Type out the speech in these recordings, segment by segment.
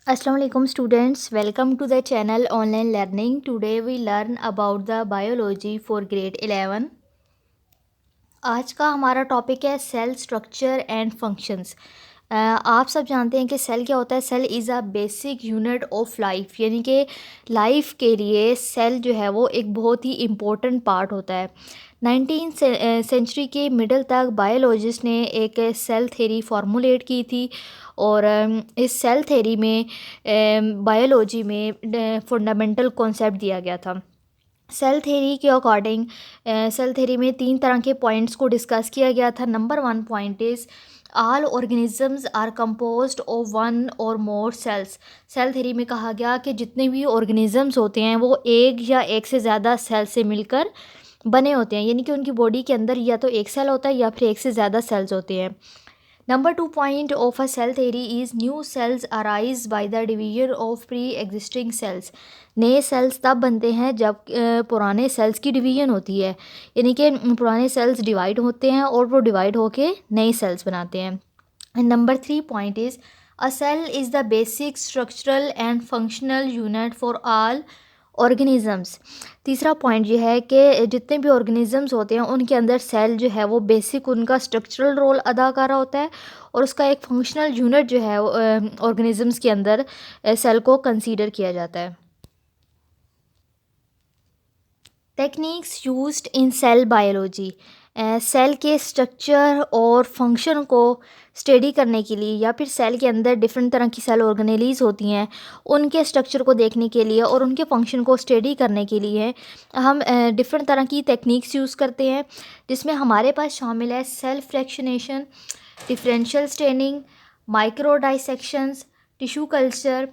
Assalamu alaikum students, welcome to the channel online learning. Today we learn about the biology for grade 11. आज का हमारा topic है cell structure and functions. आप सब जानते हैं कि सेल क्या होता है। Cell is a basic unit of life, यानी कि लाइफ के लिए सेल जो है वो एक बहुत ही इम्पोर्टेंट पार्ट होता है। 19 सेंचुरी के मिडल तक बायोलॉजिस्ट ने एक सेल थ्योरी फार्मूलेट की थी और इस सेल थ्योरी में बायोलॉजी में फंडामेंटल कॉन्सेप्ट दिया गया था। सेल थ्योरी के अकॉर्डिंग सेल थ्योरी में 3 तरह के पॉइंट्स को डिस्कस किया गया था। Number 1 point is all organisms are composed of one और मोर सेल्स। सेल थ्योरी में कहा गया कि जितने भी ऑर्गेनिजम्स होते हैं वो एक या एक से ज़्यादा सेल से मिलकर बने होते हैं, यानी कि उनकी बॉडी के अंदर या तो एक सेल होता है या फिर एक से ज़्यादा सेल्स होते हैं। Number 2 point of a cell theory is new cells arise by the division of pre-existing cells. नए सेल्स तब बनते हैं जब पुराने सेल्स की डिवीजन होती है, यानी कि पुराने सेल्स डिवाइड होते हैं और वो डिवाइड होके नए सेल्स बनाते हैं। And number 3 point is a cell is the basic structural and functional unit for all organisms. तीसरा पॉइंट ये है कि जितने भी ऑर्गेनिज़म्स होते हैं उनके अंदर सेल जो है वो बेसिक उनका स्ट्रक्चरल रोल अदा कर रहा होता है और उसका एक फंक्शनल यूनिट जो है ऑर्गेनिज़म्स के अंदर सेल को कंसीडर किया जाता है। Techniques used in cell biology. Cell के स्ट्रक्चर और फंक्शन को स्टडी करने के लिए या फिर सेल के अंदर डिफरेंट तरह की सेल ऑर्गेनेलीज होती हैं उनके स्ट्रक्चर को देखने के लिए और उनके फंक्शन को स्टडी करने के लिए हम डिफरेंट तरह की टेक्निक्स यूज़ करते हैं, जिसमें हमारे पास शामिल है cell fractionation, differential staining, micro dissections, tissue culture,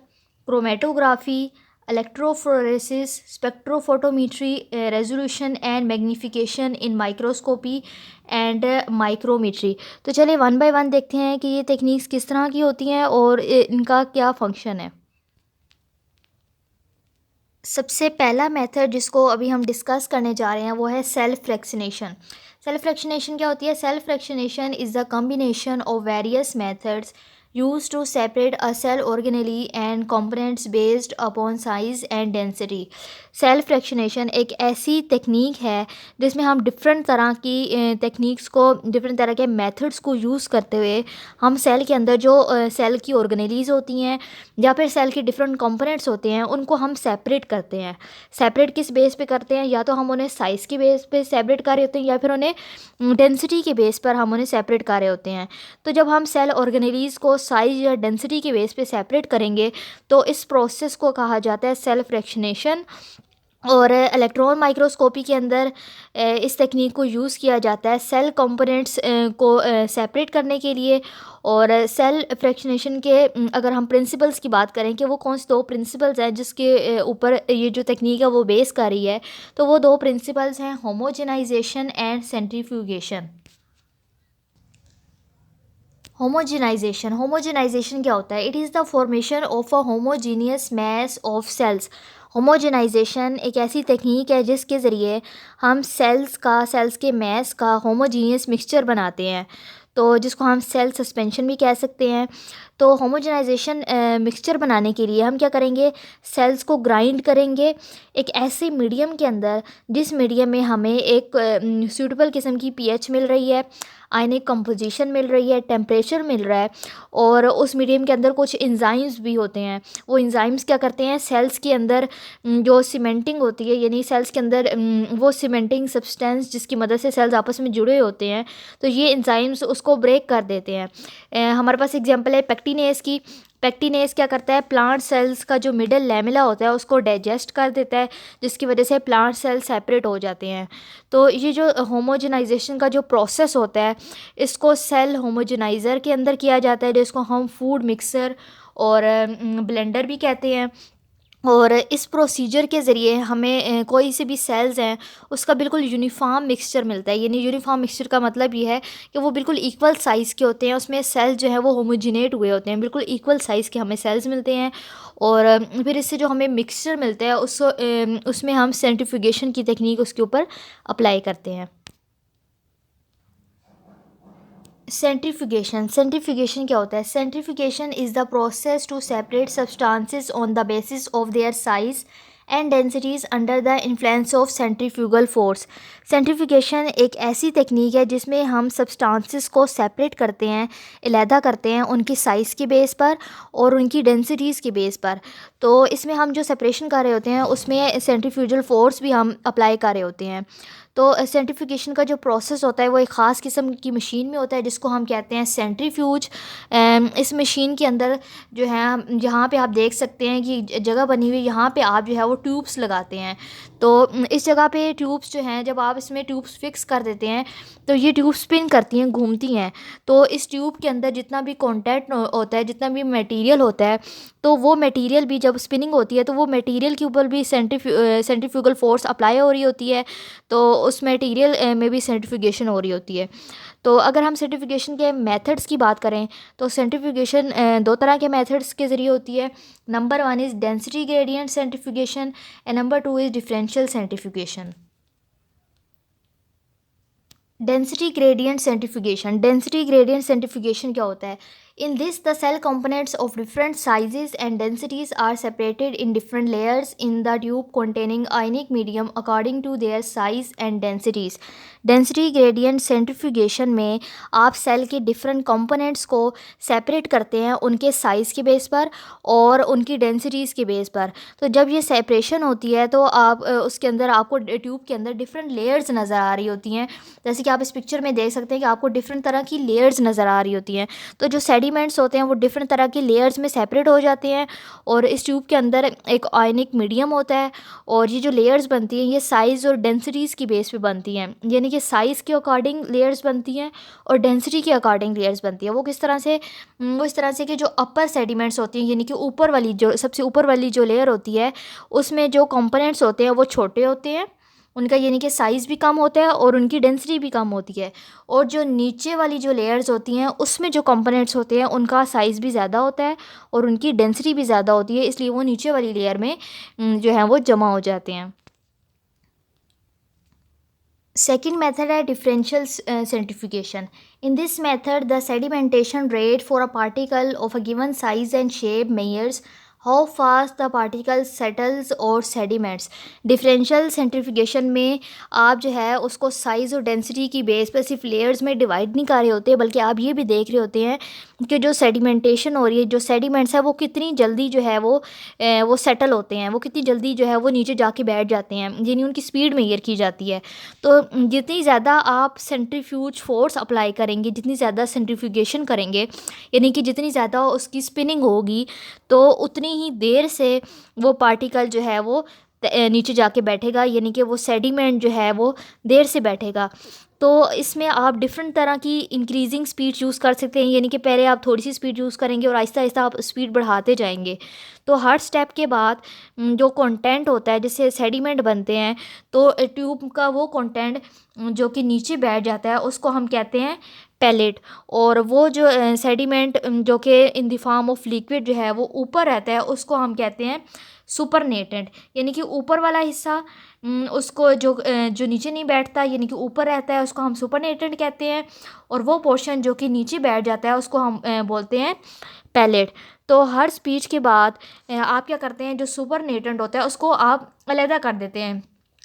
chromatography, electrophoresis, spectrophotometry, resolution and magnification in microscopy and micrometry. तो चलिए वन बाय वन देखते हैं कि ये टेक्निक्स किस तरह की होती हैं और इनका क्या फंक्शन है। सबसे पहला मेथड जिसको अभी हम डिस्कस करने जा रहे हैं वो है सेल फ्रैक्शनेशन। सेल फ्रैक्शनेशन क्या होती है? Cell fractionation is the combination of various methods used to separate a cell organelle and components based upon size and density. Cell fractionation एक ऐसी टेक्निक है जिसमें हम डिफरेंट तरह की टेक्निक्स को, डिफरेंट तरह के मेथड्स को यूज़ करते हुए हम सेल के अंदर जो सेल की ऑर्गेनेलीज होती हैं या फिर सेल के डिफरेंट कंपोनेंट्स होते हैं उनको हम सेपरेट करते हैं। सेपरेट किस बेस पे करते हैं? या तो हम उन्हें साइज़ के बेस पे सेपरेट कर रहे होते हैं या फिर उन्हें डेंसिटी के बेस पर हम उन्हें सेपरेट कर रहे होते हैं। तो जब हम सेल ऑर्गेनेलीज को साइज या डेंसिटी के बेस पे सेपरेट करेंगे तो इस प्रोसेस को कहा जाता है सेल फ्रैक्शनेशन। और इलेक्ट्रॉन माइक्रोस्कोपी के अंदर इस टेक्निक को यूज़ किया जाता है सेल कंपोनेंट्स को सेपरेट करने के लिए। और सेल फ्रैक्शनेशन के अगर हम प्रिंसिपल्स की बात करें कि वो कौन से 2 प्रिंसिपल्स हैं जिसके ऊपर ये जो टेक्निक है वो बेस कर रही है, तो वो 2 प्रिंसिपल्स हैं होमोजेनाइजेशन एंड सेंट्रीफ्यूगेशन। होमोजेनाइजेशन क्या होता है? It is the formation of a homogeneous mass of cells. Homogenization एक ऐसी तकनीक है जिसके ज़रिए हम सेल्स के मैस का होमोजीनियस मिक्सचर बनाते हैं, तो जिसको हम सेल सस्पेंशन भी कह सकते हैं। तो होमोजेनाइजेशन मिक्सचर बनाने के लिए हम क्या करेंगे? सेल्स को ग्राइंड करेंगे एक ऐसे मीडियम के अंदर जिस मीडियम में हमें एक सूटेबल किस्म की पीएच मिल रही है, आयनिक कंपोजिशन मिल रही है, टेम्परेचर मिल रहा है और उस मीडियम के अंदर कुछ एंजाइम्स भी होते हैं। वो एंजाइम्स क्या करते हैं? सेल्स के अंदर जो सीमेंटिंग होती है, यानी सेल्स के अंदर वो सीमेंटिंग सब्सटेंस जिसकी मदद से सेल्स आपस में जुड़े होते हैं, तो ये एंजाइम्स उसको ब्रेक कर देते हैं। हमारे पास एग्जांपल है पेक्टिनेस की। पेक्टिनेस क्या करता है? प्लांट सेल्स का जो मिडल लैमेला होता है उसको डाइजेस्ट कर देता है, जिसकी वजह से प्लांट सेल सेपरेट हो जाते हैं। तो ये जो होमोजेनाइजेशन का जो प्रोसेस होता है इसको सेल होमोजेनाइज़र के अंदर किया जाता है, जिसको हम फूड मिक्सर और ब्लेंडर भी कहते हैं। और इस प्रोसीजर के ज़रिए हमें कोई से भी सेल्स हैं उसका बिल्कुल यूनिफॉर्म मिक्सचर मिलता है। यानी यूनिफॉर्म मिक्सचर का मतलब ये है कि वो बिल्कुल इक्वल साइज़ के होते हैं, उसमें सेल्स जो है वो होमोजिनेट हुए होते हैं, बिल्कुल इक्वल साइज़ के हमें सेल्स मिलते हैं। और फिर इससे जो हमें मिक्सचर मिलता है उसमें हम सेंट्रीफ्यूगेशन की टेक्निक उसके ऊपर अप्लाई करते हैं। सेंट्रीफ्यूगेशन क्या होता है? Centrifugation is the process to separate substances on the basis of their size and densities under the influence of centrifugal force. Centrifugation एक ऐसी टेक्निक है जिसमें हम सब्सटेंसेस को सेपरेट करते हैं, अलहदा करते हैं उनकी साइज़ के बेस पर और उनकी डेंसिटीज़ के बेस पर। तो इसमें हम जो सेपरेशन कर रहे होते हैं उसमें सेंट्रीफ्यूगल फोर्स भी हम अप्लाई कर रहे होते हैं। तो सेंट्रीफ्यूगेशन का जो प्रोसेस होता है वो एक ख़ास किस्म की मशीन में होता है जिसको हम कहते हैं सेंट्रीफ्यूज। इस मशीन के अंदर जो है जहाँ पे आप देख सकते हैं कि जगह बनी हुई, यहाँ पे आप जो है वो ट्यूब्स लगाते हैं। तो इस जगह पे ट्यूब्स जो हैं, जब आप इसमें ट्यूब्स फिक्स कर देते हैं तो ये ट्यूब स्पिन करती हैं, घूमती हैं। तो इस ट्यूब के अंदर जितना भी कंटेंट होता है, जितना भी मटेरियल होता है, तो वो मटेरियल भी जब स्पिनिंग होती है तो वो मटेरियल के ऊपर भी सेंट्रीफ्यूगल फोर्स अप्लाई हो रही होती है। तो उस मटेरियल में भी सेंट्रीफ्यूगेशन हो रही होती है। तो अगर हम सेंट्रीफ्यूगेशन के मेथड्स की बात करें तो सेंट्रीफ्यूगेशन दो तरह के मेथड्स के ज़रिए होती है। Number one is density gradient centrifugation and number two is differential centrifugation. Density gradient centrifugation क्या होता है? In this the cell components of different sizes and densities are separated in different layers in the tube containing ionic medium according to their size and densities। Density gradient centrifugation में आप cell के different components को separate करते हैं उनके size के base पर और उनकी डेंसिटीज़ के बेस पर। तो जब ये सेपरेशन होती है तो आप उसके अंदर आपको ट्यूब के अंदर डिफरेंट लेयर्स नज़र आ रही होती हैं। जैसे कि आप इस पिक्चर में देख सकते हैं कि आपको डिफरेंट तरह की लेयर्स नज़र आ रही होती हैं। तो जो सेडिमेंट्स होते हैं वो डिफरेंट तरह की लेयर्स में सेपरेट हो जाते हैं और इस ट्यूब के अंदर एक आयनिक मीडियम होता है और ये जो लेयर्स बनती हैं ये साइज़ और डेंसिटीज़ की बेस पे बनती हैं। यानी कि साइज़ के अकॉर्डिंग लेयर्स बनती हैं और डेंसिटी के अकॉर्डिंग लेयर्स बनती हैं। वो किस तरह से? वो इस तरह से कि जो अपर सेडिमेंट्स होती हैं, यानी कि ऊपर वाली जो सबसे ऊपर वाली जो लेयर होती है उसमें जो कंपोनेंट्स होते हैं वो छोटे होते हैं, उनका यानी कि साइज़ भी कम होता है और उनकी डेंसिटी भी कम होती है। और जो नीचे वाली जो लेयर्स होती हैं उसमें जो कंपोनेंट्स होते हैं उनका साइज़ भी ज़्यादा होता है और उनकी डेंसिटी भी ज़्यादा होती है, इसलिए वो नीचे वाली लेयर में जो है वो जमा हो जाते हैं। सेकेंड मेथड है differential centrifugation. In this method the sedimentation rate for a particle of a given size and shape measures how fast the particle settles और सेडिमेंट्स। डिफरेंशियल सेंट्रीफ्यूगेशन में आप जो है उसको साइज़ और डेंसिटी की बेस पर सिर्फ लेयर्स में डिवाइड नहीं कर रहे होते, बल्कि आप ये भी देख रहे होते हैं कि जो सेडिमेंटेशन हो रही है, जो सेडिमेंट्स है वो कितनी जल्दी जो है वो सेटल होते हैं, वो कितनी जल्दी जो है वो नीचे जाके बैठ जाते हैं, यानी उनकी स्पीड मेजर की जाती है। तो जितनी ज़्यादा आप सेंट्रीफ्यूज फोर्स अप्लाई करेंगे, जितनी ज़्यादा सेंट्रीफ्यूगेशन करेंगे, यानी कि जितनी ज़्यादा उसकी स्पिनिंग होगी तो उतनी ही देर से वो पार्टिकल जो है वो नीचे जाके बैठेगा, यानी कि वो सेडिमेंट जो है वो देर से बैठेगा। तो इसमें आप डिफरेंट तरह की इंक्रीजिंग स्पीड यूज़ कर सकते हैं, यानी कि पहले आप थोड़ी सी स्पीड यूज़ करेंगे और आहिस्ता आहिस्ता आप स्पीड बढ़ाते जाएंगे। तो हर स्टेप के बाद जो कंटेंट होता है जिससे सेडिमेंट बनते हैं, तो ट्यूब का वो कंटेंट जो कि नीचे बैठ जाता है उसको हम कहते हैं पैलेट। और वो जो सेडिमेंट जो कि in the form of liquid जो है वो ऊपर रहता है उसको हम कहते हैं सुपरनेटेंट। यानी कि ऊपर वाला हिस्सा उसको जो नीचे नहीं बैठता, यानी कि ऊपर रहता है, उसको हम सुपरनेटेंट कहते हैं। और वो पोर्शन जो कि नीचे बैठ जाता है उसको हम बोलते हैं पैलेट। तो हर स्पीच के बाद आप क्या करते हैं, जो सुपरनेटेंट होता है उसको आप अलहदा कर देते हैं,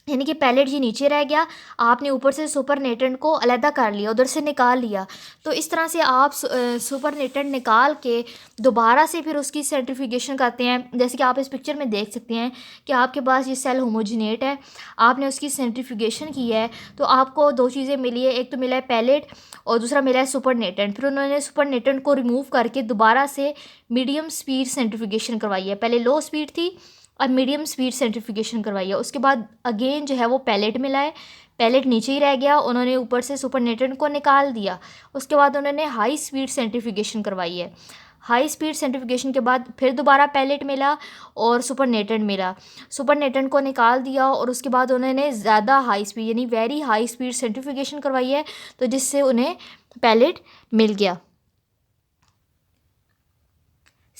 यानी कि पैलेट ही नीचे रह गया, आपने ऊपर से सुपरनेटेंट को अलहदा कर लिया, उधर से निकाल लिया। तो इस तरह से आप सुपरनेटेंट निकाल के दोबारा से फिर उसकी सेंट्रीफ्यूगेशन करते हैं। जैसे कि आप इस पिक्चर में देख सकते हैं कि आपके पास ये सेल होमोजिनेट है, आपने उसकी सेंट्रीफ्यूगेशन की है तो आपको दो चीज़ें मिली है, एक तो मिला है पैलेट और दूसरा मिला है सुपरनेटेंट। फिर उन्होंने सुपरनेटेंट को रिमूव करके दोबारा से मीडियम स्पीड सेंट्रीफ्यूगेशन करवाई है। पहले लो स्पीड थी, अब मीडियम स्पीड सेंट्रीफ्यूगेशन करवाई है। उसके बाद अगेन जो है वो पैलेट मिला है, पैलेट नीचे ही रह गया, उन्होंने ऊपर से सुपरनेटेंट को निकाल दिया। उसके बाद उन्होंने हाई स्पीड सेंट्रीफ्यूगेशन करवाई है। हाई स्पीड सेंट्रीफ्यूगेशन के बाद फिर दोबारा पैलेट मिला और सुपरनेटेंट मिला, सुपरनेटेंट को निकाल दिया और उसके बाद उन्होंने ज़्यादा हाई स्पीड यानी वेरी हाई स्पीड सेंट्रीफ्यूगेशन करवाई है, तो जिससे उन्हें पैलेट मिल गया।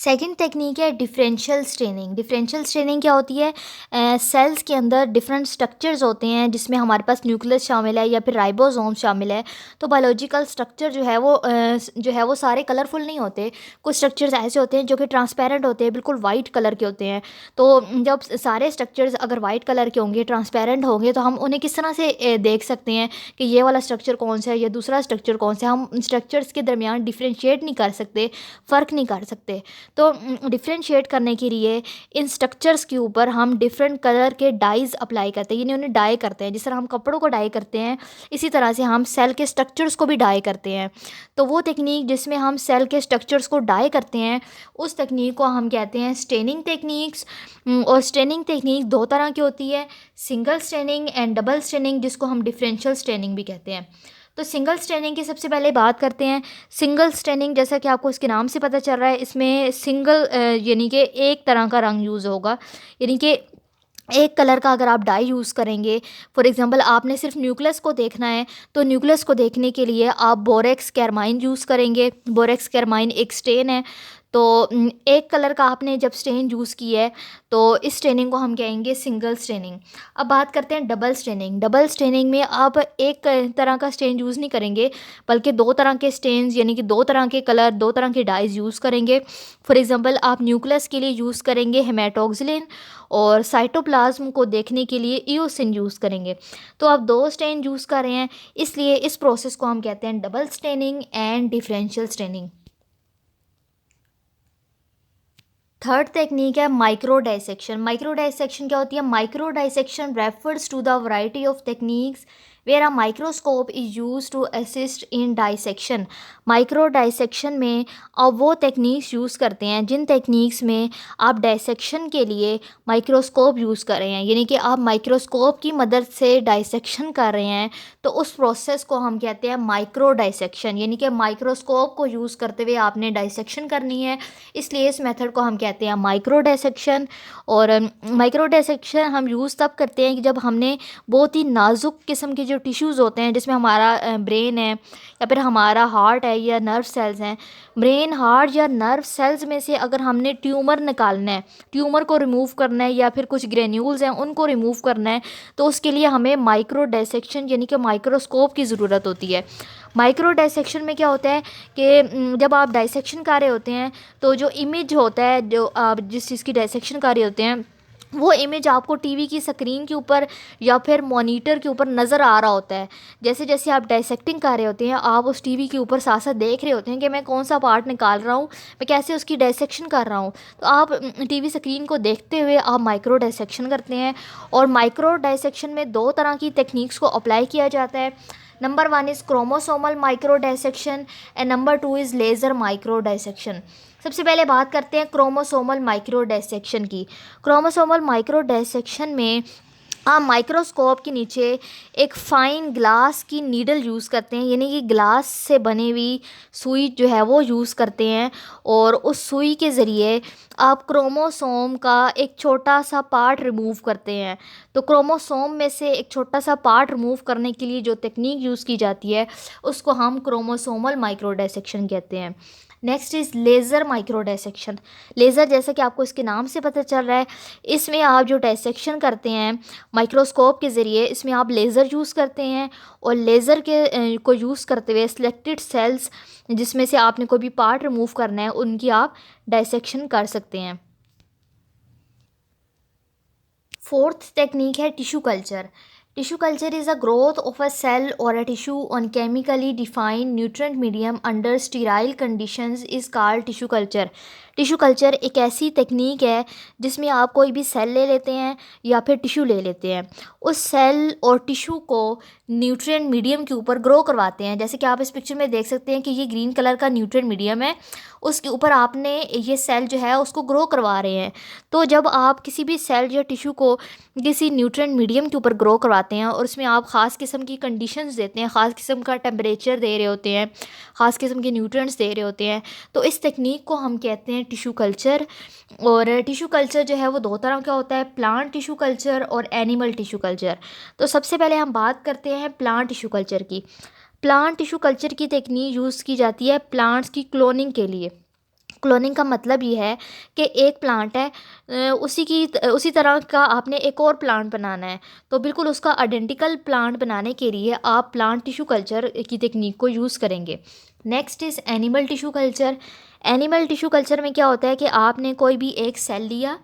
सेकंड टेक्निक है डिफरेंशियल स्टेनिंग। डिफरेंशियल स्टेनिंग क्या होती है? सेल्स के अंदर डिफरेंट स्ट्रक्चर्स होते हैं जिसमें हमारे पास न्यूक्लियस शामिल है या फिर राइबोसोम शामिल है। तो बायोलॉजिकल स्ट्रक्चर जो है वो सारे कलरफुल नहीं होते। कुछ स्ट्रक्चर्स ऐसे होते हैं जो कि ट्रांसपेरेंट होते हैं, बिल्कुल वाइट कलर के होते हैं। तो जब सारे स्ट्रक्चर्स अगर वाइट कलर के होंगे, ट्रांसपेरेंट होंगे, तो हम उन्हें किस तरह से देख सकते हैं कि ये वाला स्ट्रक्चर कौन सा है या दूसरा स्ट्रक्चर कौन सा है? हम स्ट्रक्चर्स के दरमियान डिफ्रेंशिएट नहीं कर सकते, फ़र्क नहीं कर सकते। तो डिफ्रेंशिएट करने के लिए इन स्ट्रक्चर्स के ऊपर हम डिफरेंट कलर के डाइज़ अप्लाई करते हैं, यानी उन्हें डाई करते हैं। जिस तरह हम कपड़ों को डाई करते हैं, इसी तरह से हम सेल के स्ट्रक्चर्स को भी डाई करते हैं। तो वो टेक्निक जिसमें हम सेल के स्ट्रक्चर्स को डाई करते हैं, उस टेक्निक को हम कहते हैं स्टेनिंग टेक्निक्स। और स्टेनिंग टेक्निक दो तरह की होती है, single staining and double staining, जिसको हम डिफरेंशियल स्टेनिंग भी कहते हैं। तो सिंगल स्टेनिंग की सबसे पहले बात करते हैं। सिंगल स्टेनिंग, जैसा कि आपको इसके नाम से पता चल रहा है, इसमें सिंगल यानी कि एक तरह का रंग यूज़ होगा, यानी कि एक कलर का अगर आप डाई यूज़ करेंगे। फॉर एग्जांपल आपने सिर्फ न्यूक्लियस को देखना है, तो न्यूक्लियस को देखने के लिए आप बोरेक्स कैरमाइन यूज़ करेंगे। बोरेक्स कैरमाइन एक स्टेन है। तो एक कलर का आपने जब स्टेन यूज़ की है, तो इस स्टेनिंग को हम कहेंगे सिंगल स्टेनिंग। अब बात करते हैं डबल स्टेनिंग। डबल स्टेनिंग में आप एक तरह का स्टेन यूज़ नहीं करेंगे, बल्कि दो तरह के स्टेन्स, यानी कि दो तरह के कलर, दो तरह के डाइज यूज़ करेंगे। फॉर एग्जांपल आप न्यूक्लियस के लिए यूज़ करेंगे हेमेटोक्सिलिन, और साइटोप्लाज्म को देखने के लिए ईओसिन यूज़ करेंगे। तो आप दो स्टेन यूज़ कर रहे हैं, इसलिए इस प्रोसेस को हम कहते हैं double staining and differential staining. Third technique है माइक्रो डाइसेक्शन। माइक्रो डाइसेक्शन क्या होती है? Micro dissection refers to the variety of techniques where a microscope is use to assist in dissection. Micro dissection में आप वो टेक्निक्स यूज़ करते हैं जिन techniques में आप डाइसेक्शन के लिए माइक्रोस्कोप यूज़ कर रहे हैं, यानी कि आप माइक्रोस्कोप की मदद से डाइसेक्शन कर रहे हैं। तो उस प्रोसेस को हम कहते हैं माइक्रो डाइसेक्शन, यानी कि माइक्रोस्कोप को यूज़ करते हुए आपने डाइसेक्शन करनी है, इसलिए इस मेथड को हम कहते हैं माइक्रो डाइसेक्शन। और माइक्रो डाइसेक्शन हम यूज़ तब करते हैं कि जब हमने बहुत ही नाजुक किस्म के जो टिश्यूज़ होते हैं, जिसमें हमारा ब्रेन है या फिर हमारा हार्ट है या नर्व सेल्स हैं, ब्रेन, हार्ट या नर्व सेल्स में से अगर हमने ट्यूमर निकालना है, ट्यूमर को रिमूव करना है, या फिर कुछ ग्रेन्यूल्स हैं उनको रिमूव करना है, तो उसके लिए हमें माइक्रो डाइसेक्शन यानी कि माइक्रोस्कोप की ज़रूरत होती है। माइक्रो डाइसेक्शन में क्या होता है कि जब आप डाइसेक्शन कर रहे होते हैं, तो जो इमेज होता है, जो आप जिस चीज़ की डाइसेक्शन कर रहे होते हैं, वो इमेज आपको टीवी की स्क्रीन के ऊपर या फिर मॉनिटर के ऊपर नज़र आ रहा होता है। जैसे जैसे आप डाइसेक्टिंग कर रहे होते हैं, आप उस टीवी के ऊपर साथ साथ देख रहे होते हैं कि मैं कौन सा पार्ट निकाल रहा हूँ, मैं कैसे उसकी डाइसेक्शन कर रहा हूँ। तो आप टीवी स्क्रीन को देखते हुए आप माइक्रो डाइसेक्शन करते हैं। और माइक्रो डाइसेक्शन में दो तरह की टेक्निक्स को अप्लाई किया जाता है। Number one is chromosomal micro dissection and number two is laser micro dissection. सबसे पहले बात करते हैं क्रोमोसोमल माइक्रो डाइसेक्शन की। क्रोमोसोमल माइक्रो डाइसेक्शन में आप माइक्रोस्कोप के नीचे एक फ़ाइन ग्लास की नीडल यूज़ करते हैं, यानी कि ग्लास से बनी हुई सुई जो है वो यूज़ करते हैं। और उस सुई के ज़रिए आप क्रोमोसोम का एक छोटा सा पार्ट रिमूव करते हैं। तो क्रोमोसोम में से एक छोटा सा पार्ट रिमूव करने के लिए जो टेक्निक यूज़ की जाती है, उसको हम क्रोमोसोमल माइक्रो डाइसेक्शन कहते हैं। Next is laser micro dissection. Laser, जैसा कि आपको इसके नाम से पता चल रहा है, इसमें आप जो डाइसेक्शन करते हैं माइक्रोस्कोप के ज़रिए, इसमें आप लेज़र यूज़ करते हैं। और लेज़र के को यूज़ करते हुए सिलेक्टेड सेल्स जिसमें से आपने कोई भी पार्ट रिमूव करना है, उनकी आप डाइसेक्शन कर सकते हैं। फोर्थ टेक्निक है tissue culture. Tissue culture is a growth of a cell or a tissue on chemically defined nutrient medium under sterile conditions is called tissue culture. Tissue culture एक ऐसी टेक्निक है जिसमें आप कोई भी सेल ले लेते हैं या फिर टिश्यू ले लेते हैं, उस सेल और टिश्यू को न्यूट्रिएंट मीडियम के ऊपर ग्रो करवाते हैं। जैसे कि आप इस पिक्चर में देख सकते हैं कि ये ग्रीन कलर का न्यूट्रिएंट मीडियम है, उसके ऊपर आपने ये सेल जो है उसको ग्रो करवा रहे हैं। तो जब आप किसी भी सेल या टिश्यू को किसी न्यूट्रिएंट मीडियम के ऊपर ग्रो करवाते हैं और उसमें आप ख़ास किस्म की कंडीशंस देते हैं, ख़ास किस्म का टेम्परेचर दे रहे होते हैं, ख़ास किस्म के न्यूट्रिएंट्स दे रहे होते हैं, तो इस टेक्निक को हम कहते हैं टिश्यू कल्चर। और टिश्यू कल्चर जो है वो दो तरह का होता है, प्लांट टिश्यू कल्चर और एनिमल टिश्यू कल्चर। तो सबसे पहले हम बात करते हैं प्लांट टिश्यू कल्चर की। प्लांट टिश्यू कल्चर की टेक्निक यूज़ की जाती है प्लांट्स की क्लोनिंग के लिए। क्लोनिंग का मतलब ये है कि एक प्लांट है, उसी तरह का आपने एक और प्लांट बनाना है, तो बिल्कुल उसका आइडेंटिकल प्लांट बनाने के लिए आप प्लांट टिश्यू कल्चर की टेक्निक को यूज़ करेंगे। Next is animal tissue culture. Animal tissue culture में क्या होता है कि आपने कोई भी एक सेल लिया,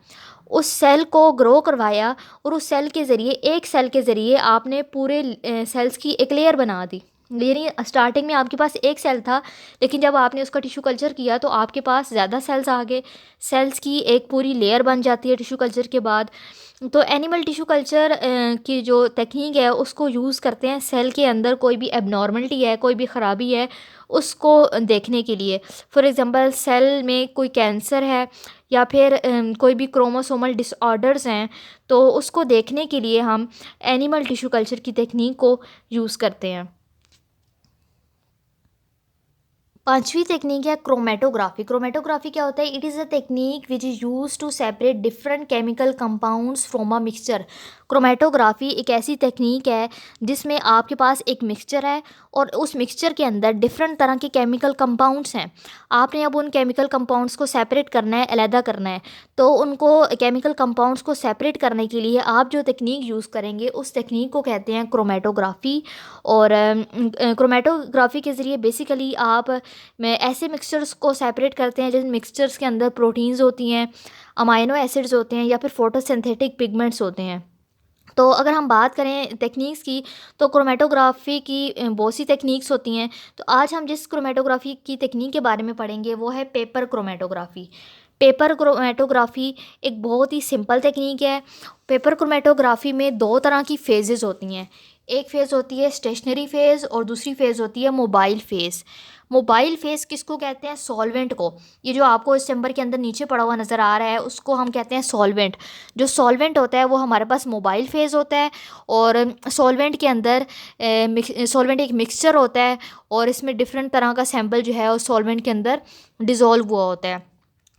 उस सेल को ग्रो करवाया और उस सेल के ज़रिए, एक सेल के ज़रिए आपने पूरे सेल्स की एक लेयर बना दी। यानी स्टार्टिंग में आपके पास एक सेल था, लेकिन जब आपने उसका टिश्यू कल्चर किया तो आपके पास ज़्यादा सेल्स आ गए, सेल्स की एक पूरी लेयर बन जाती है टिश्यू कल्चर के बाद। तो एनिमल टिश्यू कल्चर की जो टेक्निक है उसको यूज़ करते हैं सेल के अंदर कोई भी एबनॉर्मलिटी है, कोई भी ख़राबी है, उसको देखने के लिए। फॉर एग्ज़ाम्पल सेल में कोई कैंसर है या फिर कोई भी क्रोमोसोमल डिसऑर्डर्स हैं, तो उसको देखने के लिए हम एनिमल टिश्यू कल्चर की टेक्निक को यूज़ करते हैं। पांचवी टेक्निक है क्रोमेटोग्राफी। क्रोमेटोग्राफी क्या होता है? It is a technique which is use to separate different chemical compounds from a mixture. Chromatography एक ऐसी टेक्निक है जिसमें आपके पास एक मिक्सचर है और उस मिक्सचर के अंदर डिफरेंट तरह के केमिकल कंपाउंड्स हैं। आपने अब उन केमिकल कंपाउंड्स को सेपरेट करना है, अलहदा करना है। तो उनको केमिकल कंपाउंड्स को सेपरेट करने के लिए आप जो टेक्निक यूज़ करेंगे उस टेक्निक को कहते हैं क्रोमेटोग्राफी। और क्रोमेटोग्राफी के ज़रिए बेसिकली आप में ऐसे मिक्सचर्स को सेपरेट करते हैं जिन मिक्सचर्स के अंदर प्रोटीन्स होती हैं, अमाइनो एसिड्स होते हैं या फिर फोटोसिंथेटिक पिगमेंट्स होते हैं। तो अगर हम बात करें टेक्निक्स की, तो क्रोमेटोग्राफी की बहुत सी टेक्निक्स होती हैं। तो आज हम जिस क्रोमेटोग्राफी की टेक्निक के बारे में पढ़ेंगे वो है पेपर क्रोमेटोग्राफी। पेपर क्रोमेटोग्राफी एक बहुत ही सिंपल टेक्निक है। पेपर क्रोमेटोग्राफी में दो तरह की फेजेस होती हैं। एक फ़ेज़ होती है स्टेशनरी फ़ेज़ और दूसरी फ़ेज़ होती है मोबाइल फ़ेज़। मोबाइल फ़ेज़ किसको कहते हैं? सॉल्वेंट को। ये जो आपको इस चैम्बर के अंदर नीचे पड़ा हुआ नज़र आ रहा है उसको हम कहते हैं सॉल्वेंट। जो सॉल्वेंट होता है वो हमारे पास मोबाइल फ़ेज़ होता है। और सॉल्वेंट के अंदर सॉल्वेंट एक मिक्सचर होता है और इसमें डिफरेंट तरह का सैंपल जो है उस सॉल्वेंट के अंदर डिज़ोल्व हुआ होता है।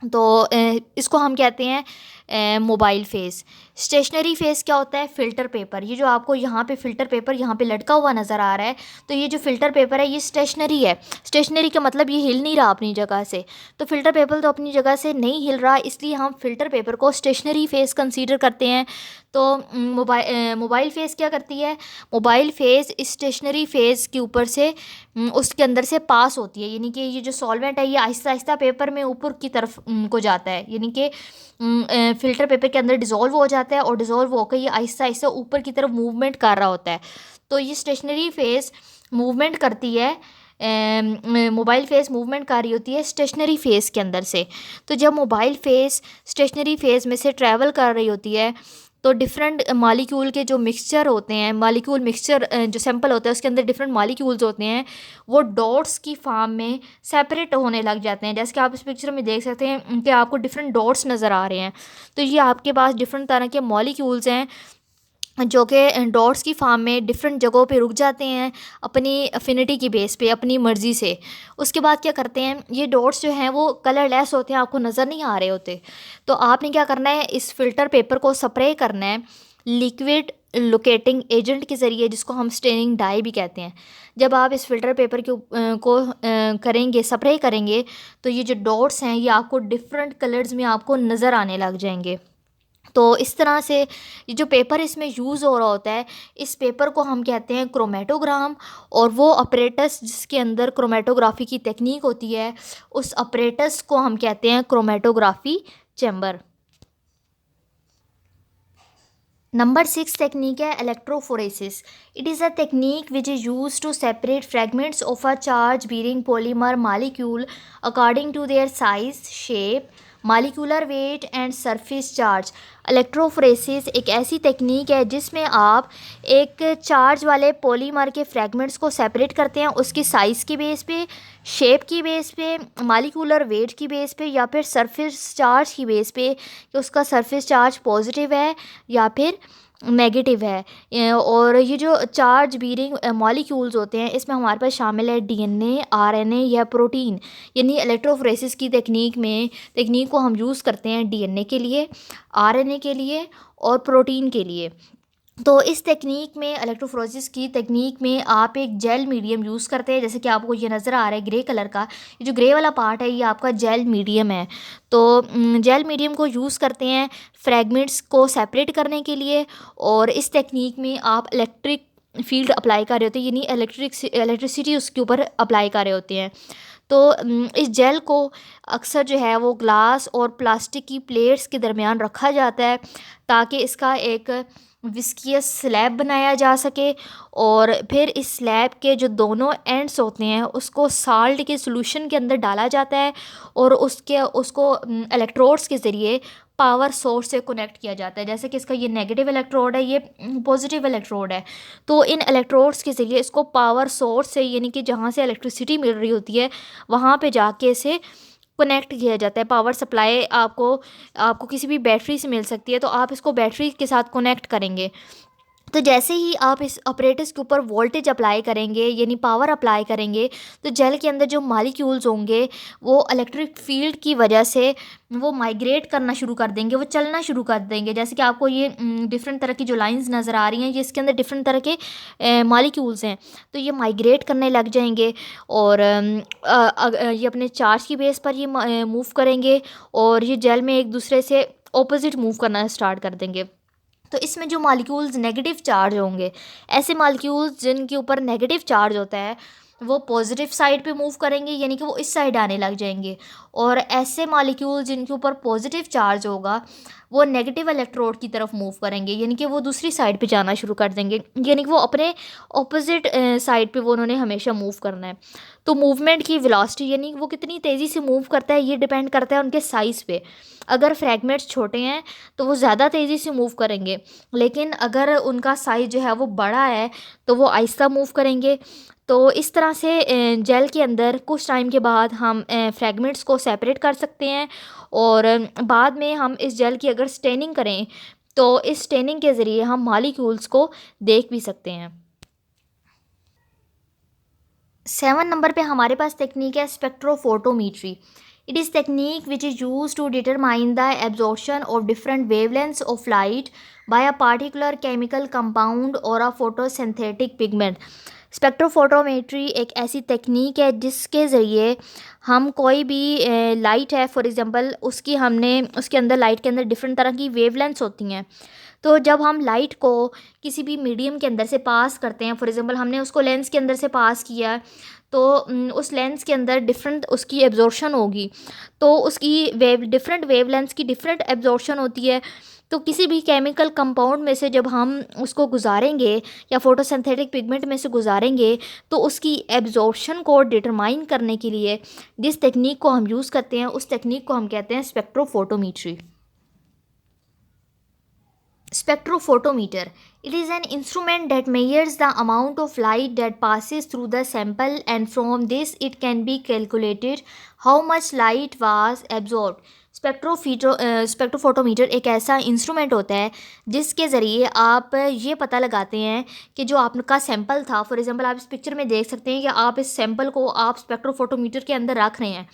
तो इसको हम कहते हैं मोबाइल फ़ेज़। स्टेशनरी फ़ेज़ क्या होता है? Filter paper. ये जो आपको यहाँ पे फ़िल्टर पेपर यहाँ पे लटका हुआ नज़र आ रहा है, तो ये जो फ़िल्टर पेपर है ये स्टेशनरी है। स्टेशनरी का मतलब ये हिल नहीं रहा अपनी जगह से। तो फ़िल्टर पेपर तो अपनी जगह से नहीं हिल रहा, इसलिए हम फ़िल्टर पेपर को स्टेशनरी फ़ेज़ कंसीडर करते हैं। तो मोबाइल फ़ेज़ क्या करती है? मोबाइल फ़ेज़ स्टेशनरी फ़ेज़ के ऊपर से उसके अंदर से पास होती है। यानी कि ये जो सॉल्वेंट है ये आहिस्ता आहिस्ता पेपर में ऊपर की तरफ को जाता है। यानी कि फ़िल्टर पेपर के अंदर डिज़ोल्व हो जाता है और डिज़ोल्व होकर ये आहिस्ता आहिस्ता ऊपर की तरफ मूवमेंट कर रहा होता है। तो ये स्टेशनरी फ़ेज़ मूवमेंट करती है, मोबाइल फ़ेज़ मूवमेंट कर रही होती है स्टेशनरी फ़ेज़ के अंदर से। तो जब मोबाइल फ़ेज़ स्टेशनरी फ़ेज़ में से ट्रैवल कर रही होती है तो डिफरेंट मॉलिक्यूल के जो मिक्सचर होते हैं, मॉलिक्यूल मिक्सचर जो सैंपल होता है उसके अंदर डिफरेंट मॉलिक्यूल्स होते हैं, वो डॉट्स की फॉर्म में सेपरेट होने लग जाते हैं। जैसे कि आप इस पिक्चर में देख सकते हैं कि आपको डिफरेंट डॉट्स नज़र आ रहे हैं। तो ये आपके पास डिफरेंट तरह के मॉलिक्यूल्स हैं जो कि डॉट्स की फॉर्म में डिफरेंट जगहों पे रुक जाते हैं अपनी अफिनिटी की बेस पे, अपनी मर्ज़ी से। उसके बाद क्या करते हैं, ये डॉट्स जो हैं वो कलरलेस होते हैं, आपको नज़र नहीं आ रहे होते। तो आपने क्या करना है, इस फ़िल्टर पेपर को स्प्रे करना है लिक्विड लोकेटिंग एजेंट के ज़रिए, जिसको हम स्टेनिंग डाई भी कहते हैं। जब आप इस फ़िल्टर पेपर करेंगे, स्प्रे करेंगे, तो ये जो डॉट्स हैं ये आपको डिफरेंट कलर्स में आपको नज़र आने लग जाएंगे। तो इस तरह से ये जो पेपर इसमें यूज़ हो रहा होता है, इस पेपर को हम कहते हैं क्रोमेटोग्राम। और वो अपरेटस जिसके अंदर क्रोमेटोग्राफी की टेक्निक होती है, उस अपरेटस को हम कहते हैं क्रोमेटोग्राफी चैम्बर। नंबर 6 टेक्निक है electrophoresis. It is a technique which is use to separate fragments of a charge bearing polymer molecule according to their size, shape, molecular weight and surface charge. Electrophoresis एक ऐसी technique है जिसमें आप एक charge वाले polymer के fragments को separate करते हैं उसकी साइज़ की बेस पे, शेप की बेस पे, मालिकुलर वेट की बेस पे या फिर सरफेस चार्ज की बेस पे कि उसका सरफेस चार्ज पॉजिटिव है या फिर नेगेटिव है। और ये जो चार्ज बीरिंग मॉलिक्यूल्स होते हैं इसमें हमारे पास शामिल है डीएनए, आरएनए या प्रोटीन। यानी इलेक्ट्रोफोरेसिस की टेक्निक को हम यूज़ करते हैं डीएनए के लिए, आरएनए के लिए और प्रोटीन के लिए। तो इस टेक्निक में, इलेक्ट्रोफोरेसिस की टेक्निक में, आप एक जेल मीडियम यूज़ करते हैं, जैसे कि आपको ये नज़र आ रहा है ग्रे कलर का। ये जो ग्रे वाला पार्ट है ये आपका जेल मीडियम है। तो जेल मीडियम को यूज़ करते हैं फ्रैगमेंट्स को सेपरेट करने के लिए। और इस टेक्निक में आप इलेक्ट्रिक फील्ड अप्लाई कर रहे होते हैं, यानी इलेक्ट्रिसिटी उसके ऊपर अप्लाई कर रहे होते हैं। तो इस जेल को अक्सर जो है वो ग्लास और प्लास्टिक की प्लेट्स के दरमियान रखा जाता है, ताकि इसका एक विस्कियस स्लैब बनाया जा सके। और फिर इस स्लैब के जो दोनों एंड्स होते हैं उसको साल्ट के सॉल्यूशन के अंदर डाला जाता है, और उसको इलेक्ट्रोड्स के ज़रिए पावर सोर्स से कनेक्ट किया जाता है। जैसे कि इसका ये नेगेटिव इलेक्ट्रोड है, ये पॉजिटिव इलेक्ट्रोड है। तो इन इलेक्ट्रोड्स के ज़रिए इसको पावर सोर्स से, यानी कि जहाँ से इलेक्ट्रिसिटी मिल रही होती है वहाँ पे जाके इसे कनेक्ट किया जाता है। पावर सप्लाई आपको आपको किसी भी बैटरी से मिल सकती है, तो आप इसको बैटरी के साथ कनेक्ट करेंगे। तो जैसे ही आप इस ऑपरेटर्स के ऊपर वोल्टेज अप्लाई करेंगे, यानी पावर अप्लाई करेंगे, तो जेल के अंदर जो मॉलिक्यूल्स होंगे वो इलेक्ट्रिक फील्ड की वजह से वो माइग्रेट करना शुरू कर देंगे, वो चलना शुरू कर देंगे। जैसे कि आपको ये डिफरेंट तरह की जो लाइंस नज़र आ रही हैं, ये इसके अंदर डिफरेंट तरह के मॉलिक्यूल्स हैं। तो ये माइग्रेट करने लग जाएंगे, और ये अपने चार्ज की बेस पर ये मूव करेंगे, और ये जेल में एक दूसरे से ऑपोजिट मूव करना स्टार्ट कर देंगे। तो इसमें जो मॉलिक्यूल्स नेगेटिव चार्ज होंगे, ऐसे मॉलिक्यूल्स जिनके ऊपर नेगेटिव चार्ज होता है, वो पॉजिटिव साइड पे मूव करेंगे, यानी कि वो इस साइड आने लग जाएंगे। और ऐसे मॉलिक्यूल जिनके ऊपर पॉजिटिव चार्ज होगा वो नेगेटिव इलेक्ट्रोड की तरफ मूव करेंगे, यानी कि वो दूसरी साइड पे जाना शुरू कर देंगे, यानी कि वो अपने ऑपोजिट साइड पे वो उन्होंने हमेशा मूव करना है। तो मूवमेंट की वेलोसिटी, यानी वो कितनी तेज़ी से मूव करता है, ये डिपेंड करता है उनके साइज़ पे। अगर फ्रैगमेंट्स छोटे हैं तो वो ज़्यादा तेज़ी से मूव करेंगे, लेकिन अगर उनका साइज़ जो है वो बड़ा है तो वो आहिस्ता मूव करेंगे। तो इस तरह से जेल के अंदर कुछ टाइम के बाद हम फ्रैगमेंट्स को सेपरेट कर सकते हैं, और बाद में हम इस जेल की अगर स्टेनिंग करें तो इस स्टेनिंग के ज़रिए हम मॉलिक्यूल्स को देख भी सकते हैं। 7 नंबर पे हमारे पास टेक्निक है spectrophotometry. It is technique which is use to determine the absorption of different wavelengths of light by a particular chemical compound or a photosynthetic pigment. Spectrophotometry एक ऐसी टेक्निक है जिसके ज़रिए हम कोई भी लाइट है, फॉर एग्ज़ाम्पल उसके अंदर, लाइट के अंदर डिफरेंट तरह की वेवलेंथ्स होती हैं। तो जब हम लाइट को किसी भी मीडियम के अंदर से पास करते हैं, फॉर एग्ज़ाम्पल हमने उसको लेंस के अंदर से पास किया, तो उस लेंस के अंदर डिफरेंट उसकी एब्जॉर्प्शन होगी। तो उसकी डिफरेंट वेवलेंथ्स की डिफरेंट एब्जॉर्प्शन होती है। तो किसी भी केमिकल कंपाउंड में से जब हम उसको गुजारेंगे या फोटोसिंथेटिक पिगमेंट में से गुजारेंगे, तो उसकी एब्जॉर्प्शन को डिटरमाइन करने के लिए जिस टेक्निक को हम यूज़ करते हैं उस टेक्निक को हम कहते हैं स्पेक्ट्रोफोटोमीट्री। Spectrophotometer. It is an instrument that measures the amount of light that passes through the sample, and from this it can be calculated how much light was absorbed. Spectrophotometer एक ऐसा instrument होता है जिसके ज़रिए आप ये पता लगाते हैं कि जो आपका सैंपल था, फॉर एग्ज़ाम्पल आप इस पिक्चर में देख सकते हैं कि आप इस सैंपल को आप स्पेक्ट्रोफोटोमीटर के अंदर रख रहे हैं।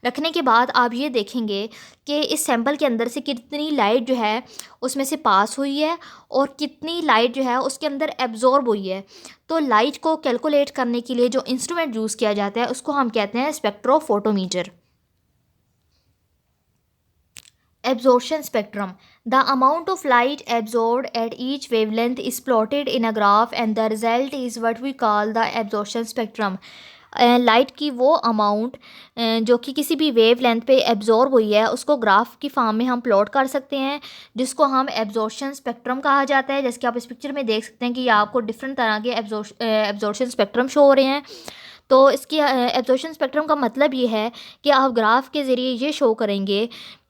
रखने के बाद आप ये देखेंगे कि इस सैंपल के अंदर से कितनी लाइट जो है उसमें से पास हुई है, और कितनी लाइट जो है उसके अंदर एब्जॉर्ब हुई है। तो लाइट को कैलकुलेट करने के लिए जो इंस्ट्रूमेंट यूज़ किया जाता है उसको हम कहते हैं spectrophotometer. Absorption spectrum. The amount of light absorbed at each wavelength is plotted in a graph, and the result is what we call the absorption spectrum. Light की वो अमाउंट जो कि किसी भी वेव लेंथ पे एब्जॉर्ब हुई है उसको ग्राफ की फॉर्म में हम प्लॉट कर सकते हैं, जिसको हम एब्जॉर्प्शन स्पेक्ट्रम कहा जाता है। जैसे कि आप इस पिक्चर में देख सकते हैं कि ये आपको डिफरेंट तरह के एब्जॉर्प्शन स्पेक्ट्रम शो हो रहे हैं। तो इसकी एब्जॉर्प्शन स्पेक्ट्रम का मतलब ये है कि आप ग्राफ के ज़रिए ये शो करेंगे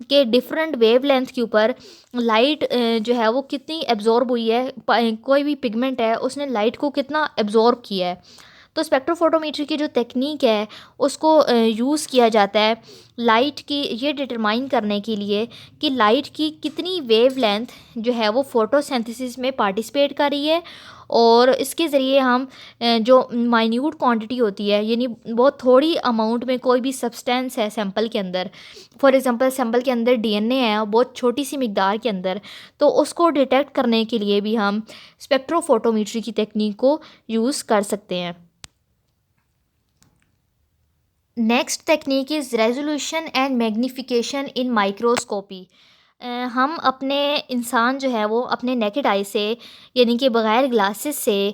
कि डिफरेंट वेवलेंथ के ऊपर लाइट जो है वो कितनी एब्जॉर्ब हुई है, कोई भी पिगमेंट है उसने लाइट को कितना एब्जॉर्ब किया है। तो स्पेक्ट्रोफोटोमेट्री की जो टेक्निक है उसको यूज़ किया जाता है लाइट की ये डिटरमाइन करने के लिए कि लाइट की कितनी वेवलेंथ जो है वो फोटोसिंथेसिस में पार्टिसिपेट कर रही है, और इसके ज़रिए हम जो माइन्यूट क्वांटिटी होती है, यानी बहुत थोड़ी अमाउंट में कोई भी सब्सटेंस है सैंपल के अंदर, फॉर एग्जांपल सैंपल के अंदर डीएनए है बहुत छोटी सी मिकदार के अंदर, तो उसको डिटेक्ट करने के लिए भी हम स्पेक्ट्रोफोटोमेट्री की टेक्निक को यूज़ कर सकते हैं। Next technique is resolution and magnification in microscopy. हम अपने इंसान जो है वो अपने नेकेड आई से, यानी कि बग़ैर ग्लासेस से,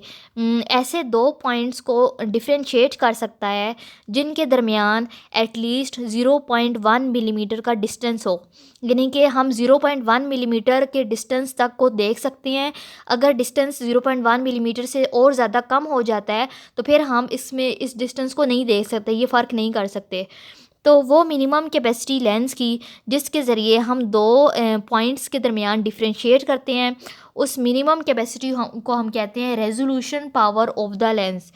ऐसे दो पॉइंट्स को डिफरेंशिएट कर सकता है जिनके दरमियान एटलीस्ट 0.1 मिलीमीटर का डिस्टेंस हो, यानी कि हम 0.1 मिलीमीटर के डिस्टेंस तक को देख सकते हैं। अगर डिस्टेंस 0.1 मिलीमीटर से और ज़्यादा कम हो जाता है तो फिर हम इसमें इस डिस्टेंस को नहीं देख सकते, ये फ़र्क नहीं कर सकते। तो वो मिनिमम कैपेसिटी लेंस की जिसके ज़रिए हम दो पॉइंट्स के दरमियान डिफरेंशिएट करते हैं, उस मिनिमम कैपेसिटी को हम कहते हैं resolution power of the lens.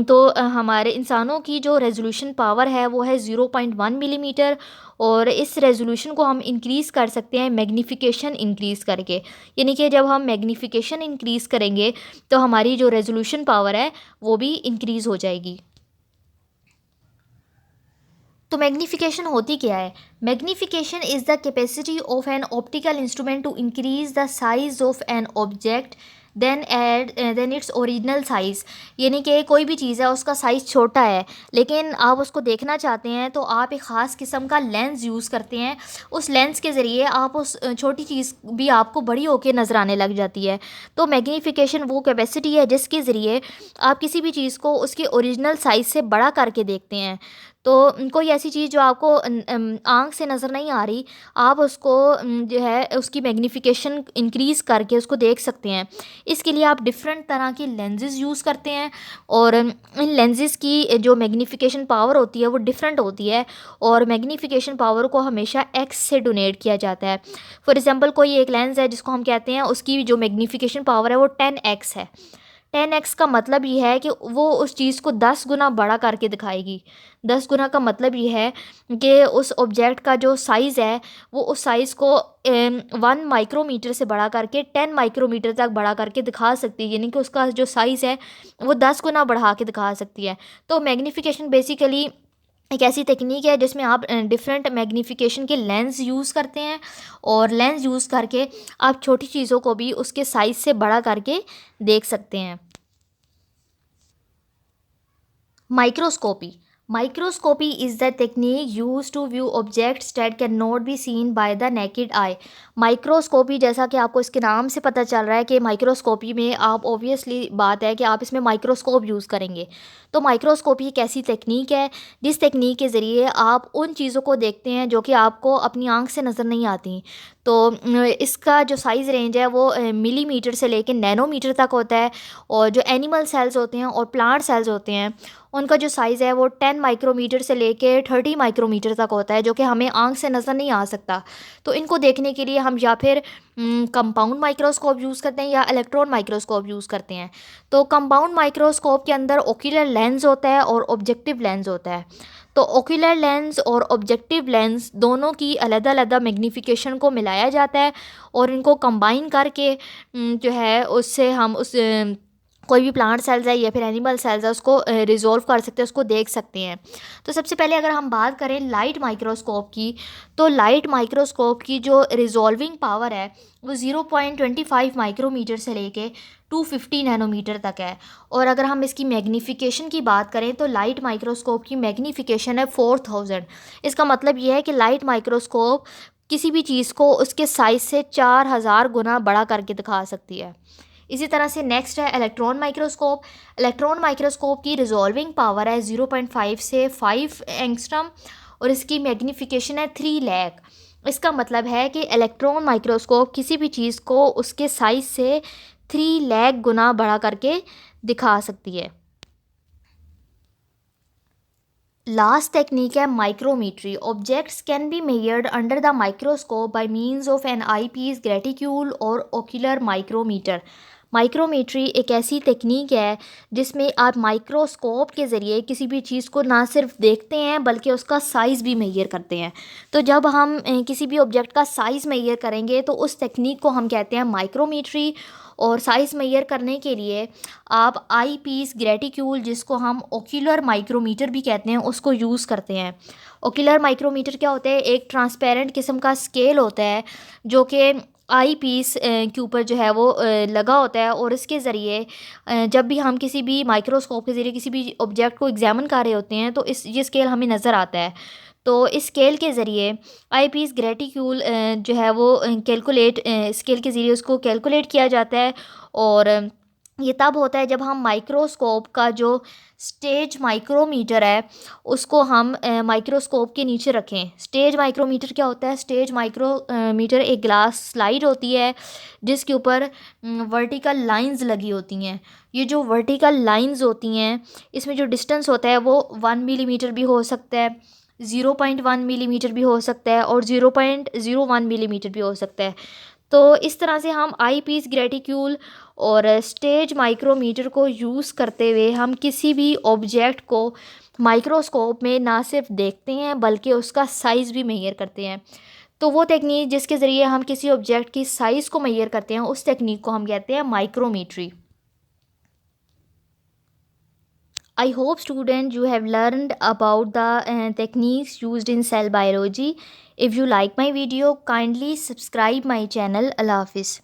तो हमारे इंसानों की जो रेजोल्यूशन पावर है वो है 0.1 मिलीमीटर, और इस रेजोल्यूशन को हम इंक्रीज़ कर सकते हैं मैग्नीफिकेशन इंक्रीज़ करके, यानी कि जब हम मैग्नीफिकेशन इंक्रीज़ करेंगे तो हमारी जो रेजोल्यूशन पावर है वो भी इंक्रीज़ हो जाएगी। तो मैग्नीफिकेशन होती क्या है? Magnification is the capacity of an optical instrument to increase the size of an object then its original size, यानी कि कोई भी चीज़ है उसका साइज़ छोटा है लेकिन आप उसको देखना चाहते हैं तो आप एक ख़ास किस्म का लेंस यूज़ करते हैं। उस लेंस के ज़रिए आप उस छोटी चीज़ भी आपको बड़ी होकर नज़र आने लग जाती है। तो मैग्नीफिकेशन वो कैपेसिटी है जिसके ज़रिए आप किसी भी चीज़ को उसके ओरिजिनल साइज़ से बड़ा करके देखते हैं। तो कोई ऐसी चीज़ जो आपको आँख से नज़र नहीं आ रही, आप उसको जो है उसकी मैग्नीफिकेशन इंक्रीज़ करके उसको देख सकते हैं। इसके लिए आप डिफरेंट तरह के लेंसेज यूज़ करते हैं, और इन लेंसेज की जो मैग्नीफिकेशन पावर होती है वो डिफरेंट होती है, और मैग्नीफिकेशन पावर को हमेशा एक्स से डोनेट किया जाता है। फॉर एग्ज़ाम्पल कोई एक लेंस है जिसको हम कहते हैं उसकी जो मैग्नीफिकेशन पावर है वो 10x है। 10x का मतलब ये है कि वो उस चीज़ को 10 गुना बड़ा करके दिखाएगी। 10 गुना का मतलब ये है कि उस ऑब्जेक्ट का जो साइज़ है वो उस साइज़ को 1 माइक्रोमीटर से बड़ा करके 10 माइक्रोमीटर तक बड़ा करके दिखा सकती है, यानी कि उसका जो साइज़ है वो 10 गुना बढ़ा के दिखा सकती है। तो मैग्नीफिकेशन बेसिकली एक ऐसी टेक्निक है जिसमें आप डिफरेंट मैग्नीफिकेशन के लेंस यूज़ करते हैं, और लेंस यूज़ करके आप छोटी चीज़ों को भी उसके साइज़ से बड़ा करके देख सकते हैं। Microscopy. Microscopy is the technique used to view objects that cannot be seen by the naked eye. Microscopy, जैसा कि आपको इसके नाम से पता चल रहा है कि माइक्रोस्कोपी में आप ऑब्वियसली बात है कि आप इसमें माइक्रोस्कोप यूज़ करेंगे। तो माइक्रोस्कोपी एक ऐसी टेक्निक है जिस टेक्निक के ज़रिए आप उन चीज़ों को देखते हैं जो कि आपको अपनी आँख से नज़र नहीं आती। तो इसका जो साइज़ रेंज है वो मिलीमीटर से लेकर नैनोमीटर तक होता है, और जो एनिमल सेल्स होते हैं और प्लांट सेल्स होते हैं उनका जो साइज़ है वो 10 माइक्रोमीटर से लेके 30 माइक्रोमीटर तक होता है, जो कि हमें आँख से नज़र नहीं आ सकता। तो इनको देखने के लिए हम या फिर कंपाउंड माइक्रोस्कोप यूज़ करते हैं या इलेक्ट्रॉन माइक्रोस्कोप यूज़ करते हैं। तो कंपाउंड माइक्रोस्कोप के अंदर ओक्यूलर लेंस होता है और ऑब्जेक्टिव लेंस होता है। तो ओक्यूलर लेंस और ऑब्जेक्टिव लेंस दोनों की अलग-अलग मैग्नीफिकेशन को मिलाया जाता है, और इनको कंबाइन करके जो है उससे हम उस कोई भी प्लांट सेल्स है या फिर एनिमल सेल्स है उसको रिजॉल्व कर सकते हैं, उसको देख सकते हैं। तो सबसे पहले अगर हम बात करें लाइट माइक्रोस्कोप की, तो लाइट माइक्रोस्कोप की जो रिजॉल्विंग पावर है वो 0.25 माइक्रोमीटर से लेके 250 नैनोमीटर तक है। और अगर हम इसकी मैग्नीफिकेशन की बात करें तो लाइट माइक्रोस्कोप की मैग्नीफिकेशन है 4000। इसका मतलब ये है कि लाइट माइक्रोस्कोप किसी भी चीज़ को उसके साइज़ से 4000 गुना बड़ा करके दिखा सकती है। इसी तरह से नेक्स्ट है इलेक्ट्रॉन माइक्रोस्कोप। इलेक्ट्रॉन माइक्रोस्कोप की रिजॉल्विंग पावर है 0.5 से 5 एंगस्ट्रम, और इसकी मैग्नीफिकेशन है 3 लाख। इसका मतलब है कि इलेक्ट्रॉन माइक्रोस्कोप किसी भी चीज़ को उसके साइज़ से 3 लाख गुना बड़ा करके दिखा सकती है। लास्ट टेक्निक है micrometry. Objects can be measured under the microscope by means of an eyepiece, graticule or ocular micrometer. Micrometry एक ऐसी टेक्निक है जिसमें आप माइक्रोस्कोप के ज़रिए किसी भी चीज़ को ना सिर्फ देखते हैं बल्कि उसका साइज़ भी मेजर करते हैं। तो जब हम किसी भी ऑब्जेक्ट का साइज़ मेजर करेंगे तो उस टेक्निक को हम कहते हैं माइक्रोमीट्री। और साइज़ मेजर करने के लिए आप आई पीस ग्रेटिक्यूल, जिसको हम ओक्यूलर माइक्रोमीटर भी कहते हैं, उसको यूज़ करते हैं। ओक्यूलर माइक्रोमीटर क्या होता है? एक ट्रांसपेरेंट किस्म का स्केल होता है जो कि आई पीस के ऊपर जो है वो लगा होता है, और इसके ज़रिए जब भी हम किसी भी माइक्रोस्कोप के ज़रिए किसी भी ऑब्जेक्ट को एग्जामिन कर रहे होते हैं तो ये स्केल हमें नज़र आता है। तो इस स्केल के ज़रिए आई पीस ग्रेटिक्यूल जो है वो कैलकुलेट स्केल के ज़रिए उसको कैलकुलेट किया जाता है। और ये तब होता है जब हम माइक्रोस्कोप का जो स्टेज माइक्रोमीटर है उसको हम माइक्रोस्कोप के नीचे रखें। स्टेज माइक्रोमीटर क्या होता है? स्टेज माइक्रोमीटर एक ग्लास स्लाइड होती है जिसके ऊपर वर्टिकल लाइंस लगी होती हैं। ये जो वर्टिकल लाइंस होती हैं इसमें जो डिस्टेंस होता है वो 1 मिलीमीटर भी हो सकता है, 0.1 मिलीमीटर भी हो सकता है, और 0.01 मिलीमीटर भी हो सकता है। तो इस तरह से हम आई पीस ग्रेटिक्यूल और स्टेज माइक्रोमीटर को यूज़ करते हुए हम किसी भी ऑब्जेक्ट को माइक्रोस्कोप में ना सिर्फ देखते हैं बल्कि उसका साइज़ भी मेजर करते हैं। तो वो टेक्निक जिसके ज़रिए हम किसी ऑब्जेक्ट की साइज़ को मेजर करते हैं उस टेक्निक को हम कहते हैं माइक्रोमीट्री। I hope students you have learned about the techniques used in cell biology. If you like my video, kindly subscribe my channel. Allah Hafiz.